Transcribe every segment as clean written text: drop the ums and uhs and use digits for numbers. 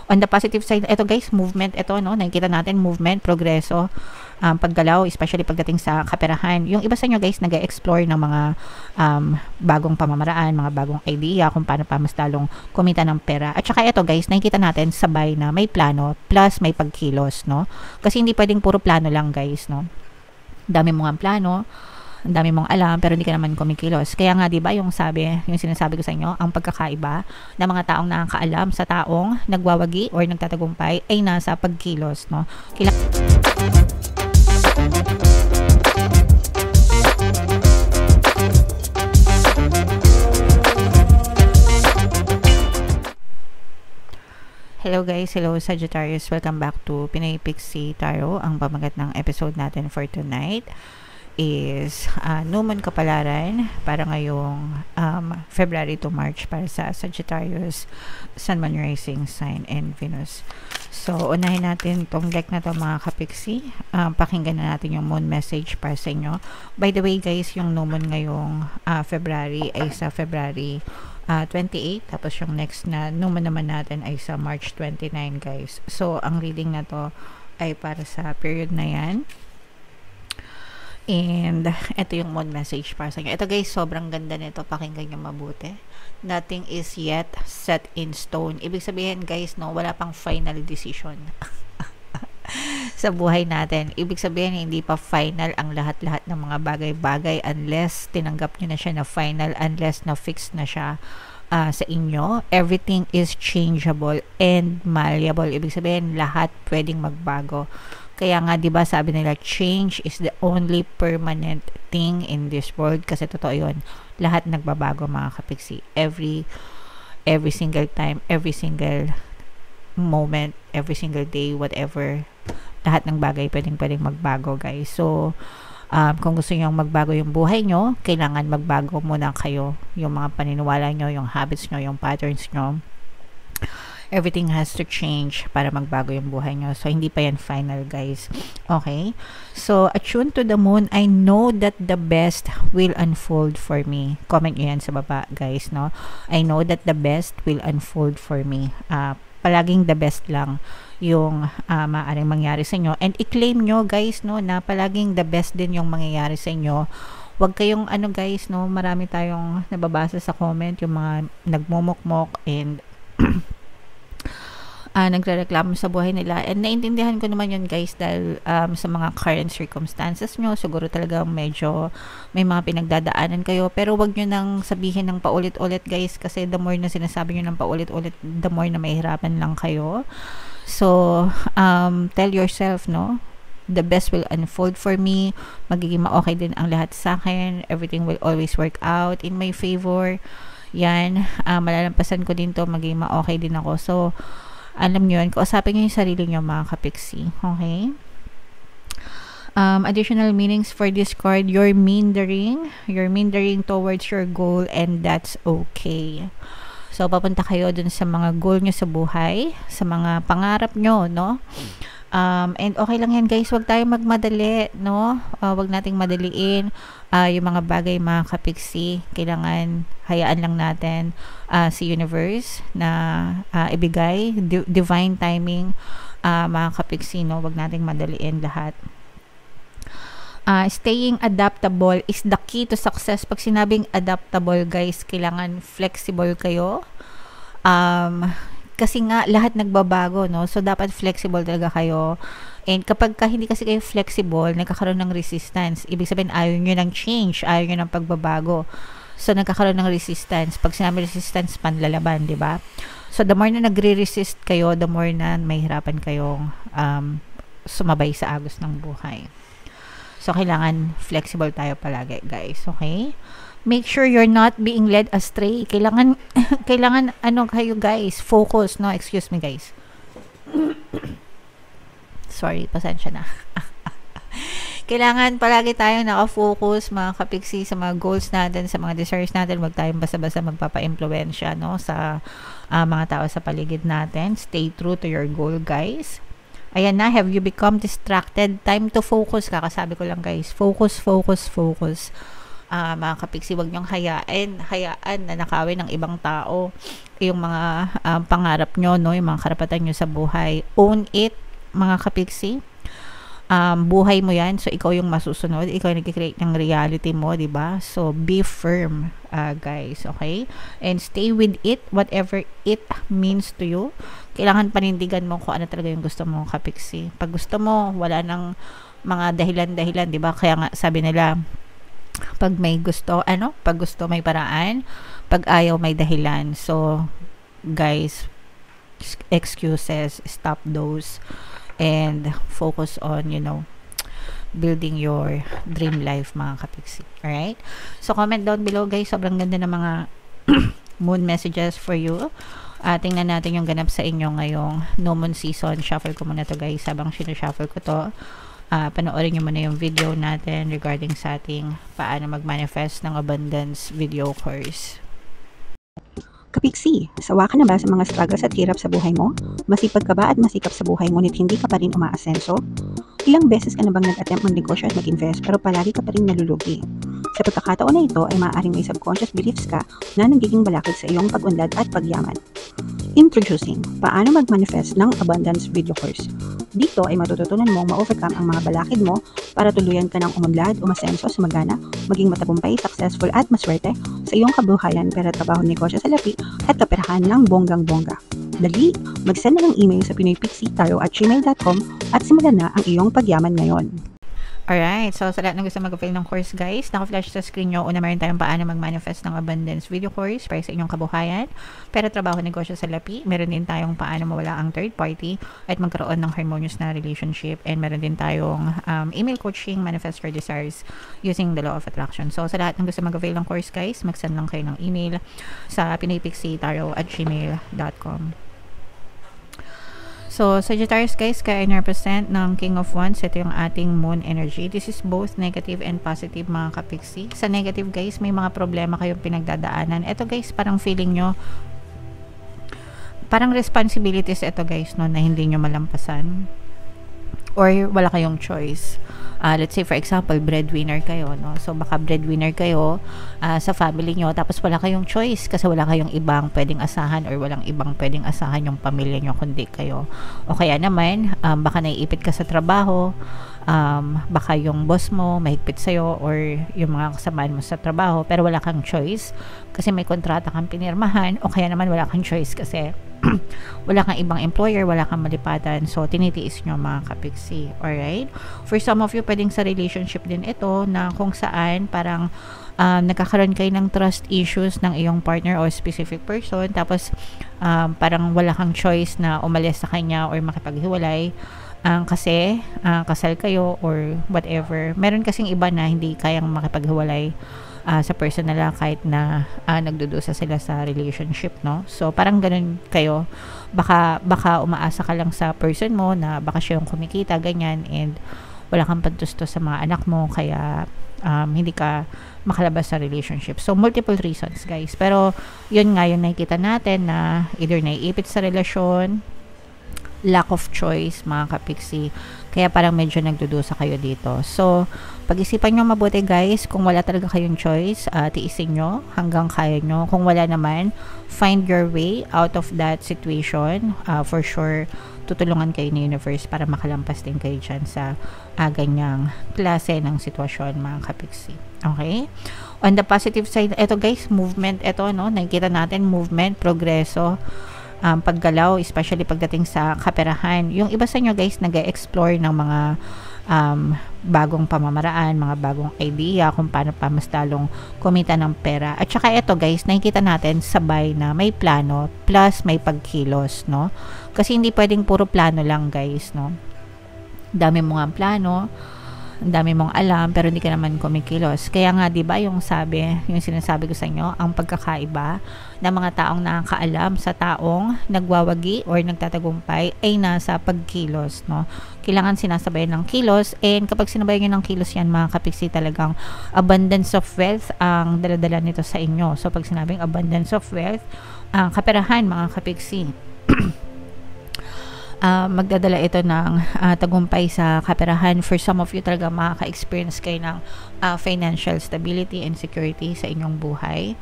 On the positive side, ito guys, movement, ito, no? Nakikita natin, movement, progreso, paggalaw, especially pagdating sa kaperahan. Yung iba sa inyo guys, nag-explore ng mga bagong pamamaraan, mga bagong idea kung paano pa mas lalong kumita ng pera. At saka ito guys, nakikita natin sabay na may plano, plus may pagkilos, no? Kasi hindi pwedeng puro plano lang guys, no? Dami mong ang plano, ang dami mong alam, pero hindi ka naman kumikilos. Kaya nga, di ba, yung sinasabi ko sa inyo, ang pagkakaiba ng mga taong nakakaalam sa taong nagwawagi or nagtatagumpay ay nasa pagkilos, no? Hello guys, hello Sagittarius, welcome back to Pinay Pixie Tarot. Ang pamagat ng episode natin for tonight is New Moon Kapalaran para ngayong February to March para sa Sagittarius, Sun, Moon, Rising Sign, and Venus. So, unahin natin tong deck na to mga kapixie. Pakinggan na natin yung moon message para sa inyo. By the way guys, yung New Moon ngayong February ay sa February 28, tapos yung next na New Moon naman natin ay sa March 29 guys. So, ang reading na to ay para sa period na yan. And ito yung moon message para sa inyo. Ito guys, sobrang ganda nito. Pakinggan nyo mabuti. Nothing is yet set in stone. Ibig sabihin guys, no, wala pang final decision sa buhay natin. Ibig sabihin, hindi pa final ang lahat-lahat ng mga bagay-bagay unless tinanggap nyo na siya na final, unless na fixed na siya sa inyo. Everything is changeable and malleable. Ibig sabihin, lahat pwedeng magbago. Kaya nga, 'di ba, sabi nila, change is the only permanent thing in this world. Kasi totoo 'yon. Lahat nagbabago mga kapiksi. Every single time, every single moment, every single day, whatever. Lahat ng bagay pwedeng magbago, guys. So, kung gusto niyo magbago yung buhay nyo, kailangan magbago muna kayo. Yung mga paniniwala nyo, yung habits nyo, yung patterns nyo. Everything has to change para magbago yung buhay nyo. So, hindi pa yan final, guys. Okay? So, attuned to the moon, I know that the best will unfold for me. Comment nyo yan sa baba, guys, no? I know that the best will unfold for me. Palaging the best lang yung maaaring mangyari sa inyo. And i-claim nyo, guys, no, na palaging the best din yung mangyayari sa inyo. Huwag kayong, guys, no, marami tayong nababasa sa comment, yung mga nagmumukmok and nagrereklamo sa buhay nila, and naintindihan ko naman yun guys dahil sa mga current circumstances nyo, siguro talaga medyo may mga pinagdadaanan kayo, pero wag nyo nang sabihin ng paulit-ulit guys, kasi the more na sinasabi nyo ng paulit-ulit, the more na mahihirapan lang kayo. So tell yourself, no, the best will unfold for me, magiging ma-okay din ang lahat sa akin, everything will always work out in my favor. Yan, malalampasan ko din to, magiging ma-okay din ako. So alam nyo yun, kausapin nyo yung sarili nyo mga kapiksi. Okay? Additional meanings for this card, you're meandering towards your goal, and that's okay. So, papunta kayo dun sa mga goal nyo sa buhay, sa mga pangarap nyo, no? And okay lang yan guys, wag tayong magmadali, no? Wag nating madaliin yung mga bagay mga kapiksi. Kailangan hayaan lang natin si universe na ibigay divine timing, mga kapiksi, no? Wag nating madaliin lahat. Staying adaptable is the key to success. Pag sinabing adaptable guys, kailangan flexible kayo. Kasi nga lahat nagbabago, no? So dapat flexible talaga kayo. And kapag hindi kasi kayo flexible, nagkakaroon ng resistance. Ibig sabihin, ayaw nyo ng change, ayaw nyo ng pagbabago. So nagkakaroon ng resistance. Pag sinabi resistance, panlalaban, di ba? So the more na nagre-resist kayo, the more na mahihirapan kayong sumabay sa agos ng buhay. So kailangan flexible tayo palagi, guys. Okay? Make sure you're not being led astray. Kailangan kayo guys, focus, no? Excuse me guys. Sorry, pasensya na. Kailangan palagi tayong naka-focus mga kapiksi sa mga goals natin, sa mga desires natin. Huwag tayong basta-basta magpapa-impluwensya, no, sa mga tao sa paligid natin. Stay true to your goal, guys. Ayan na, have you become distracted? Time to focus. Kakasabi ko lang guys, focus, focus, focus. Mga kapiksi, wag niyong hayaan na nakawin ng ibang tao yung mga pangarap nyo, no, yung mga karapatan nyo sa buhay. Own it, mga kapiksi. Buhay mo yan, so ikaw yung masusunod, ikaw yung nag-create ng reality mo, di ba? So be firm, guys, okay? And stay with it, whatever it means to you. Kailangan panindigan mo kung ano talaga yung gusto mo, kapiksi. Pag gusto mo, wala nang mga dahilan, di ba? Kaya nga sabi nila, pag gusto may paraan, pag ayaw may dahilan. So guys, excuses, stop those, and focus on, building your dream life, mga kapiksi. Alright? So, comment down below, guys. Sobrang ganda ng mga moon messages for you. Tingnan natin yung ganap sa inyo ngayong no moon season. Shuffle ko muna to, guys. Habang sinushuffle ko to, panoorin nyo muna yung video natin regarding sa ating paano mag-manifest ng abundance video course. Kapiksi, sawa ka na ba sa mga struggles at hirap sa buhay mo? Masipag ka ba at masikap sa buhay ngunit hindi ka pa rin umaasenso? Ilang beses ka na bang nag-attempt mag-negosyo at mag-invest pero palagi ka pa rin nalulugi? Sa pagkakataon na ito ay maaaring may subconscious beliefs ka na nagiging balakid sa iyong pag-unlad at pagyaman. Introducing, paano mag-manifest ng abundance video course. Dito ay matututunan mong ma-overcome ang mga balakid mo para tuluyan ka ng umunlad, umasenso, sumagana, maging matagumpay, successful at maswerte sa iyong kabuhayan, pera, trabaho, negosyo sa lapi at kaperahan ng bonggang-bongga. Dali, mag-send na ng email sa pinoypixie@gmail.com at simulan na ang iyong pagyaman ngayon. Alright, so sa lahat ng gusto mag-avail ng course, guys, naka-flash sa screen nyo. Una, meron tayong paano mag-manifest ng abundance video course para sa inyong kabuhayan, pera, trabaho, negosyo sa lapi. Meron din tayong paano mawala ang third party at magkaroon ng harmonious na relationship. And meron din tayong email coaching, manifest your desires using the law of attraction. So sa lahat ng gusto mag-avail ng course, guys, mag-send lang kayo ng email sa pinoypixie@gmail.com. So, Sagittarius, guys, kaya represent ng King of Wands. Ito yung ating moon energy. This is both negative and positive, mga kapiksi. Sa negative, guys, may mga problema kayong pinagdadaanan. Ito, guys, parang feeling nyo, parang responsibilities ito, guys, no, na hindi nyo malampasan. Or wala kayong choice. Let's say, for example, breadwinner kayo, no? So, baka breadwinner kayo sa family nyo, tapos wala kayong choice kasi wala kayong ibang pwedeng asahan or walang ibang pwedeng asahan yung pamilya nyo kundi kayo. O kaya naman, baka naiipit ka sa trabaho, baka yung boss mo mahigpit sa'yo or yung mga kasamaan mo sa trabaho, pero wala kang choice kasi may kontrata kang pinirmahan, o kaya naman wala kang choice kasi wala kang ibang employer, wala kang malipatan, so tinitiis nyo, mga kapiksi. Alright? For some of you, pwedeng sa relationship din ito na kung saan parang nagkakaroon kayo ng trust issues ng iyong partner o specific person, tapos parang wala kang choice na umalis sa kanya or makipaghiwalay kasi kasal kayo or whatever. Meron kasing iba na hindi kayang makipaghiwalay sa person nila kahit na nagdudusa sila sa relationship, no? So parang ganun kayo, baka umaasa ka lang sa person mo na baka siya yung kumikita, ganyan, and wala kang pantusto sa mga anak mo, kaya hindi ka makalabas sa relationship. So multiple reasons, guys, pero yun nga yung nakikita natin na either naiipit sa relasyon, lack of choice, mga kapiksi, kaya parang medyo nagdudusa kayo dito. So pag-isipan nyo mabuti, guys. Kung wala talaga kayong choice, tiisin nyo hanggang kaya nyo. Kung wala naman, find your way out of that situation. For sure, tutulungan kayo ni universe para makalampas din kayo dyan sa ganyang klase ng sitwasyon, mga kapiksi. Okay? On the positive side, ito, guys, movement. Ito, no? Nakikita natin, movement, progreso, paggalaw, especially pagdating sa kaperahan. Yung iba sa inyo, guys, nag-explore ng mga bagong pamamaraan, mga bagong idea kung paano pa mas lalong kumita ng pera. At saka ito, guys, nakikita natin sabay na may plano plus may pagkilos, no? Kasi hindi pwedeng puro plano lang, guys, no? Dami mo nga plano, ang dami mong alam, pero hindi ka naman kumikilos. Kaya nga, di ba, yung sinasabi ko sa inyo, ang pagkakaiba ng mga taong nakakaalam sa taong nagwawagi or nagtatagumpay ay nasa pagkilos, no? Kailangan sinasabayan ng kilos, and kapag sinabayan nyo ng kilos yan, mga kapiksi, talagang abundance of wealth ang daladala nito sa inyo. So, pag sinabing abundance of wealth, kaperahan, mga kapiksi, magdadala ito ng tagumpay sa kaperahan. For some of you talaga makaka-experience kayo ng financial stability and security sa inyong buhay,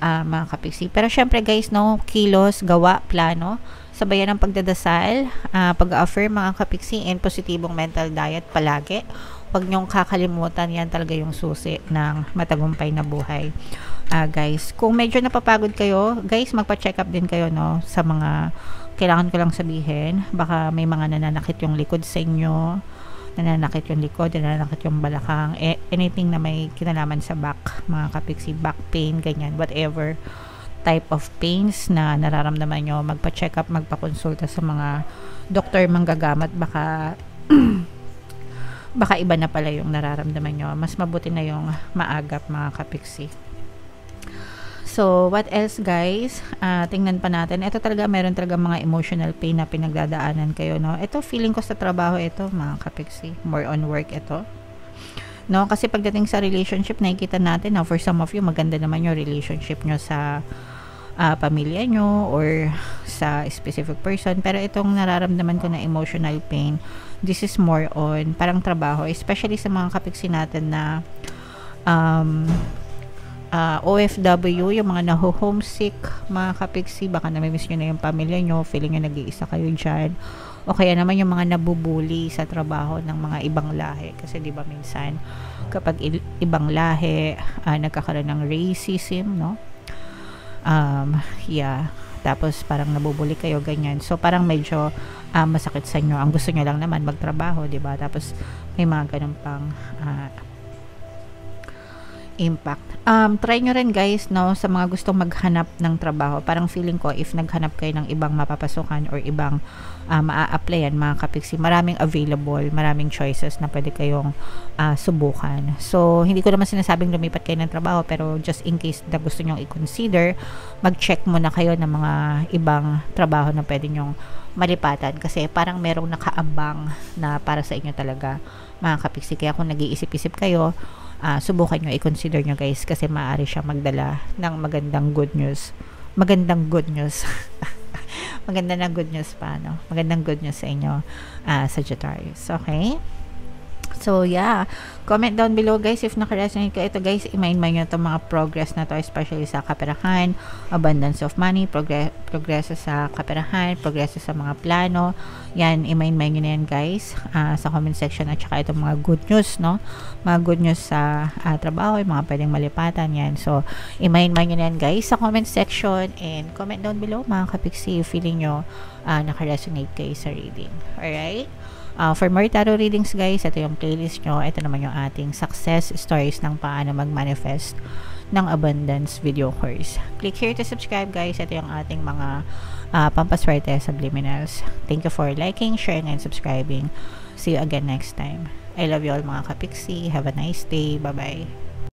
mga kapiksi. Pero syempre guys, no, kilos, gawa, plano, sabayan ng pagdadasal, pag-affirm mga kapiksi, and positibong mental diet palagi. Huwag nyong kakalimutan, yan talaga yung susi ng matagumpay na buhay. Guys, kung medyo napapagod kayo, guys, magpa-check up din kayo, no, sa mga, kailangan ko lang sabihin, baka may mga nananakit yung likod sa inyo, nananakit yung likod, nananakit yung balakang, anything na may kinalaman sa back, mga kapiksi, back pain, ganyan, whatever type of pains na nararamdaman nyo, magpa-check up, magpa-consulta sa mga doktor manggagamot, baka baka iba na pala yung nararamdaman nyo. Mas mabuti na yung maagap, mga kapiksi. So, what else guys? Tingnan pa natin. Ito talaga, meron talaga mga emotional pain na pinagdadaanan kayo, no? Ito, feeling ko sa trabaho ito, mga kapiksi. More on work ito. No? Kasi pagdating sa relationship, nakikita natin na for some of you, maganda naman yung relationship nyo sa pamilya nyo or sa specific person. Pero itong nararamdaman ko na emotional pain, this is more on parang trabaho, especially sa mga kapiksi natin na OFW, yung mga naho-homesick, mga kapiksi, baka namimiss nyo na yung pamilya nyo, feeling nyo nag-iisa kayo dyan, o kaya naman yung mga nabubuli sa trabaho ng mga ibang lahi, kasi di ba minsan kapag ibang lahi, nagkakaroon ng racism, no? Tapos parang nabubuli kayo, ganyan. So parang medyo masakit sa inyo. Ang gusto nyo lang naman magtrabaho, di ba? Tapos may mga ganun pang impact. Try nyo rin guys, no, sa mga gustong maghanap ng trabaho. Parang feeling ko, if naghanap kayo ng ibang mapapasukan or ibang maa-applyan, mga kapiksi, maraming available, maraming choices na pwede kayong subukan. So, hindi ko naman sinasabing lumipat kayo ng trabaho, pero just in case na gusto nyong i-consider, mag-check muna kayo ng mga ibang trabaho na pwede nyong malipatan. Kasi parang merong nakaabang na para sa inyo talaga, mga kapiksi. Kaya kung nag-iisip-isip kayo, subukan nyo, i-consider nyo guys, kasi maaari siya magdala ng magandang good news. Maganda na good news pa, no? Magandang good news sa inyo, Sagittarius. Okay? So, yeah. Comment down below, guys, if nakaresonate ka. Ito, guys, i-mind nyo itong mga progress na to, especially sa kaperahan, abundance of money, progress sa kaperahan, progress sa mga plano. Yan, i-mind nyo na yan, guys, sa comment section. At saka itong mga good news, no? Mga good news sa trabaho, yung mga pwedeng malipatan, yan. So, i-mind nyo na yan, guys, sa comment section. And comment down below, mga kapiksi, feeling nyo nakaresonate kayo sa reading. Alright? For more tarot readings guys, ito yung playlist nyo. Ito naman yung ating success stories ng paano mag-manifest ng abundance video course. Click here to subscribe guys. Ito yung ating mga pampaswerte subliminals. Thank you for liking, sharing, and subscribing. See you again next time. I love you all mga kapiksi. Have a nice day. Bye-bye.